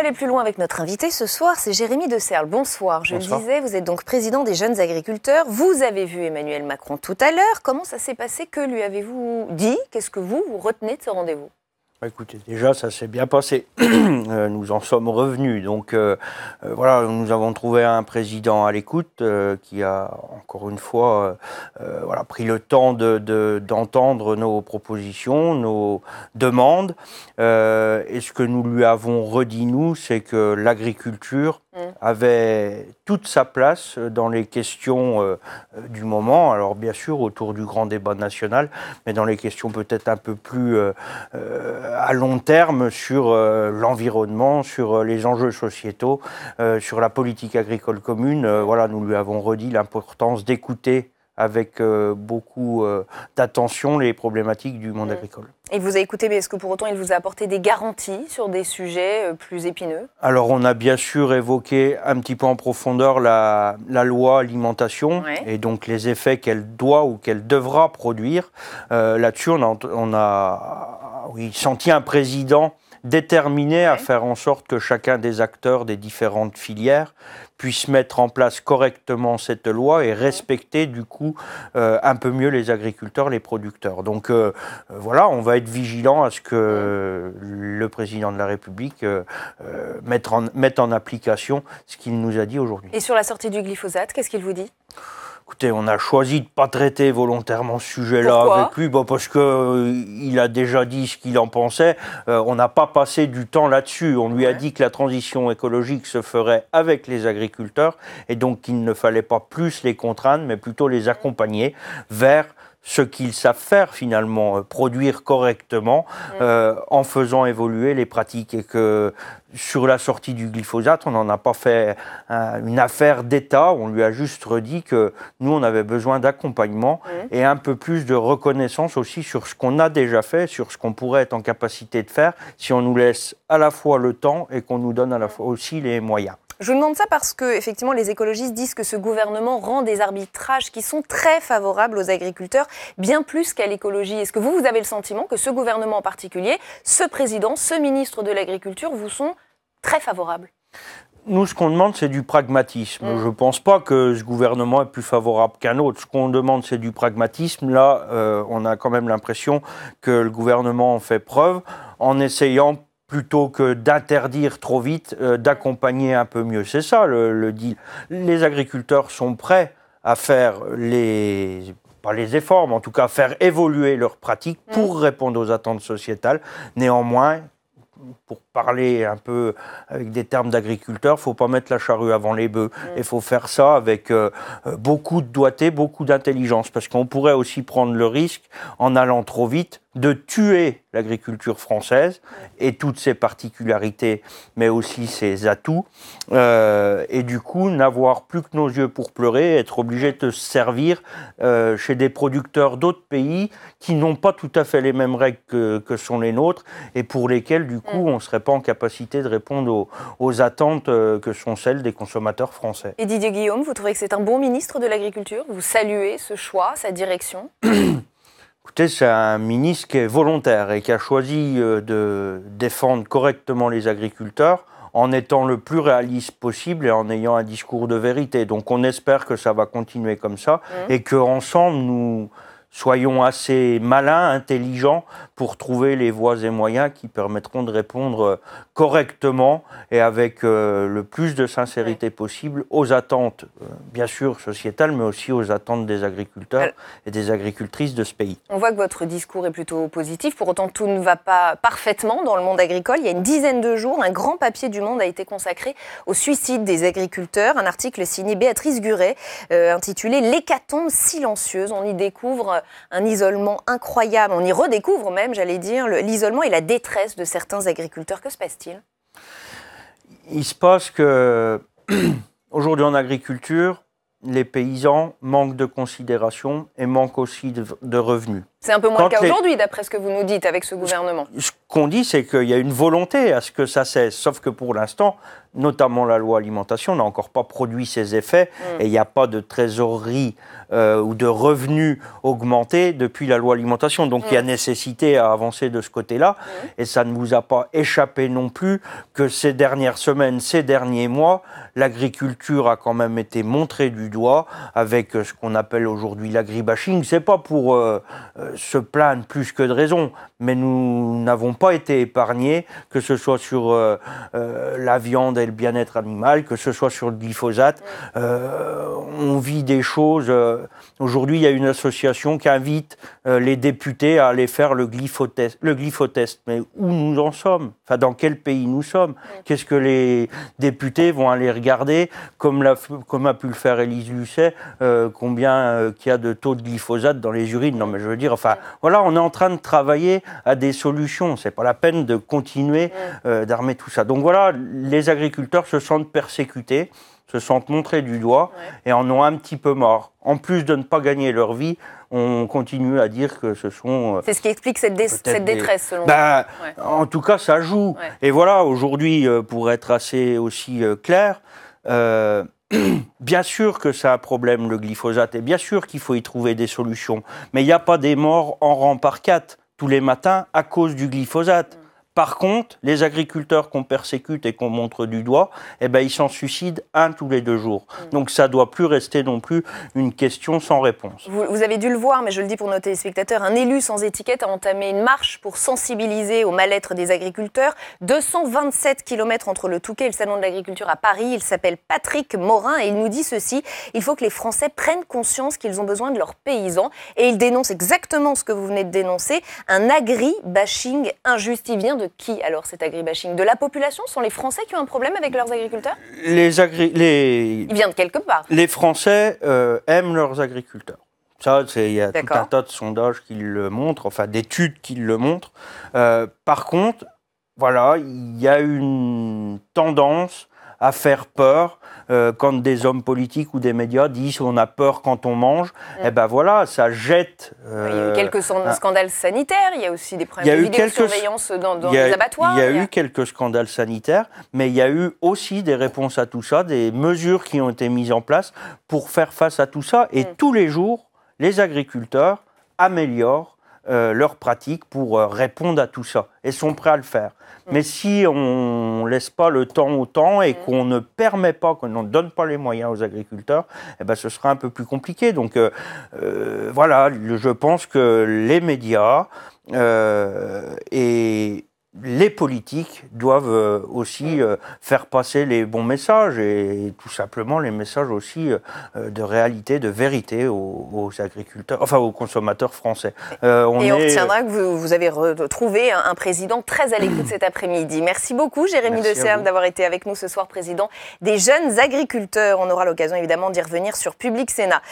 aller plus loin avec notre invité ce soir, c'est Jérémy de Serle. Bonsoir. Je le disais, vous êtes donc président des jeunes agriculteurs. Vous avez vu Emmanuel Macron tout à l'heure. Comment ça s'est passé? Que lui avez-vous dit? Qu'est-ce que vous retenez de ce rendez-vous? Écoutez, déjà, ça s'est bien passé. Nous en sommes revenus. Donc, voilà, nous avons trouvé un président à l'écoute qui a, encore une fois, voilà, pris le temps d'entendre nos propositions, nos demandes. Et ce que nous lui avons redit, nous, c'est que l'agriculture avait toute sa place dans les questions du moment. Alors, bien sûr, autour du grand débat national, mais dans les questions peut-être un peu plus à long terme sur l'environnement, sur les enjeux sociétaux, sur la politique agricole commune. Voilà, nous lui avons redit l'importance d'écouter avec beaucoup d'attention les problématiques du monde agricole. Il vous a écouté, mais est-ce que pour autant il vous a apporté des garanties sur des sujets plus épineux? Alors on a bien sûr évoqué un petit peu en profondeur la loi alimentation et donc les effets qu'elle doit ou qu'elle devra produire. Là-dessus, on a senti un président déterminé à faire en sorte que chacun des acteurs des différentes filières puisse mettre en place correctement cette loi et respecter du coup un peu mieux les agriculteurs, les producteurs. Donc voilà, on va être vigilant à ce que le président de la République mette en application ce qu'il nous a dit aujourd'hui. Et sur la sortie du glyphosate, qu'est-ce qu'il vous dit ? Écoutez, on a choisi de ne pas traiter volontairement ce sujet-là avec lui, parce qu'il a déjà dit ce qu'il en pensait. On n'a pas passé du temps là-dessus. On lui a dit que la transition écologique se ferait avec les agriculteurs et donc qu'il ne fallait pas plus les contraindre, mais plutôt les accompagner vers ce qu'ils savent faire finalement, produire correctement en faisant évoluer les pratiques. Et que sur la sortie du glyphosate, on n'en a pas fait une affaire d'État, on lui a juste redit que nous, on avait besoin d'accompagnement et un peu plus de reconnaissance aussi sur ce qu'on a déjà fait, sur ce qu'on pourrait être en capacité de faire si on nous laisse à la fois le temps et qu'on nous donne à la fois aussi les moyens. Je vous demande ça parce que, effectivement, les écologistes disent que ce gouvernement rend des arbitrages qui sont très favorables aux agriculteurs, bien plus qu'à l'écologie. Est-ce que vous avez le sentiment que ce gouvernement en particulier, ce président, ce ministre de l'Agriculture, vous sont très favorables ? Nous, ce qu'on demande, c'est du pragmatisme. Je ne pense pas que ce gouvernement est plus favorable qu'un autre. Ce qu'on demande, c'est du pragmatisme. Là, on a quand même l'impression que le gouvernement en fait preuve en essayant plutôt que d'interdire trop vite, d'accompagner un peu mieux. C'est ça le deal. Les agriculteurs sont prêts à faire pas les efforts, mais en tout cas faire évoluer leurs pratiques pour répondre aux attentes sociétales. Néanmoins, pour parler un peu avec des termes d'agriculteurs, il ne faut pas mettre la charrue avant les bœufs. Il faut faire ça avec beaucoup de doigté, beaucoup d'intelligence, parce qu'on pourrait aussi prendre le risque, en allant trop vite, de tuer l'agriculture française et toutes ses particularités, mais aussi ses atouts, et du coup n'avoir plus que nos yeux pour pleurer, être obligé de se servir chez des producteurs d'autres pays qui n'ont pas tout à fait les mêmes règles que sont les nôtres et pour lesquels du coup on ne serait pas en capacité de répondre aux attentes que sont celles des consommateurs français. Et Didier Guillaume, vous trouvez que c'est un bon ministre de l'Agriculture? Vous saluez ce choix, sa direction? Écoutez, c'est un ministre qui est volontaire et qui a choisi de défendre correctement les agriculteurs en étant le plus réaliste possible et en ayant un discours de vérité. Donc on espère que ça va continuer comme ça et qu'ensemble nous soyons assez malins, intelligents pour trouver les voies et moyens qui permettront de répondre correctement et avec le plus de sincérité possible aux attentes, bien sûr sociétales, mais aussi aux attentes des agriculteurs et des agricultrices de ce pays. On voit que votre discours est plutôt positif, pour autant tout ne va pas parfaitement dans le monde agricole. Il y a une dizaine de jours, un grand papier du Monde a été consacré au suicide des agriculteurs, un article signé Béatrice Guret, intitulé « L'hécatombe silencieuse ». On y découvre un isolement incroyable, on y redécouvre même, j'allais dire, l'isolement et la détresse de certains agriculteurs. Que se passe-t-il ? Il se passe que, aujourd'hui en agriculture, les paysans manquent de considération et manquent aussi de revenus. C'est un peu moins le cas aujourd'hui, d'après ce que vous nous dites, avec ce gouvernement. Ce qu'on dit, c'est qu'il y a une volonté à ce que ça cesse. Sauf que pour l'instant, notamment la loi alimentation n'a encore pas produit ses effets et il n'y a pas de trésorerie ou de revenus augmentés depuis la loi alimentation. Donc il y a nécessité à avancer de ce côté-là. Et ça ne vous a pas échappé non plus que ces dernières semaines, ces derniers mois, l'agriculture a quand même été montrée du doigt avec ce qu'on appelle aujourd'hui l'agribashing. C'est pas pour se plaindre plus que de raison, mais nous n'avons pas été épargnés, que ce soit sur la viande et le bien-être animal, que ce soit sur le glyphosate. On vit des choses. Aujourd'hui, il y a une association qui invite les députés à aller faire le glyphotest. Mais où nous en sommes? Enfin, dans quel pays nous sommes? Qu'est-ce que les députés vont aller regarder, comme a pu le faire Élise Lucet, combien qu'il y a de taux de glyphosate dans les urines? Non, mais je veux dire, enfin, voilà, on est en train de travailler à des solutions. C'est pas la peine de continuer d'armer tout ça. Donc voilà, les agriculteurs se sentent persécutés, se sentent montrés du doigt et en ont un petit peu marre. En plus de ne pas gagner leur vie, on continue à dire que ce sont... C'est ce qui explique cette détresse, selon vous. En tout cas, ça joue. Et voilà, aujourd'hui, pour être assez aussi clair, bien sûr que c'est un problème, le glyphosate, et bien sûr qu'il faut y trouver des solutions. Mais il n'y a pas des morts en rang par 4 tous les matins à cause du glyphosate. Par contre, les agriculteurs qu'on persécute et qu'on montre du doigt, eh ben, ils s'en suicident un tous les 2 jours. Donc ça ne doit plus rester non plus une question sans réponse. Vous avez dû le voir, mais je le dis pour nos téléspectateurs, un élu sans étiquette a entamé une marche pour sensibiliser au mal-être des agriculteurs. 227 km entre le Touquet et le Salon de l'Agriculture à Paris. Il s'appelle Patrick Morin et il nous dit ceci: il faut que les Français prennent conscience qu'ils ont besoin de leurs paysans. Et il dénonce exactement ce que vous venez de dénoncer, un agri-bashing injuste. Il vient de qui alors cet agribashing? De la population? Ce sont les Français qui ont un problème avec leurs agriculteurs? Il vient de quelque part. Les Français aiment leurs agriculteurs. Ça, il y a tout un tas de sondages qui le montrent, enfin d'études qui le montrent. Par contre, voilà, il y a une tendance à faire peur quand des hommes politiques ou des médias disent on a peur quand on mange. Et ben voilà, ça jette. Il y a eu quelques scandales sanitaires, il y a aussi des problèmes de vidéosurveillance dans les abattoirs. Il y a eu quelques scandales sanitaires, mais il y a eu aussi des réponses à tout ça, des mesures qui ont été mises en place pour faire face à tout ça. Et tous les jours, les agriculteurs améliorent leurs pratiques pour répondre à tout ça et sont prêts à le faire. Mais si on ne laisse pas le temps au temps et qu'on ne permet pas, qu'on ne donne pas les moyens aux agriculteurs, eh ben, ce sera un peu plus compliqué. Donc voilà, je pense que les médias et les politiques doivent aussi faire passer les bons messages et tout simplement les messages aussi de réalité, de vérité aux agriculteurs, enfin aux consommateurs français. On retiendra que vous avez retrouvé un président très à l'écoute cet après-midi. Merci beaucoup Jérémy De Serve d'avoir été avec nous ce soir, président des jeunes agriculteurs. On aura l'occasion évidemment d'y revenir sur Public Sénat.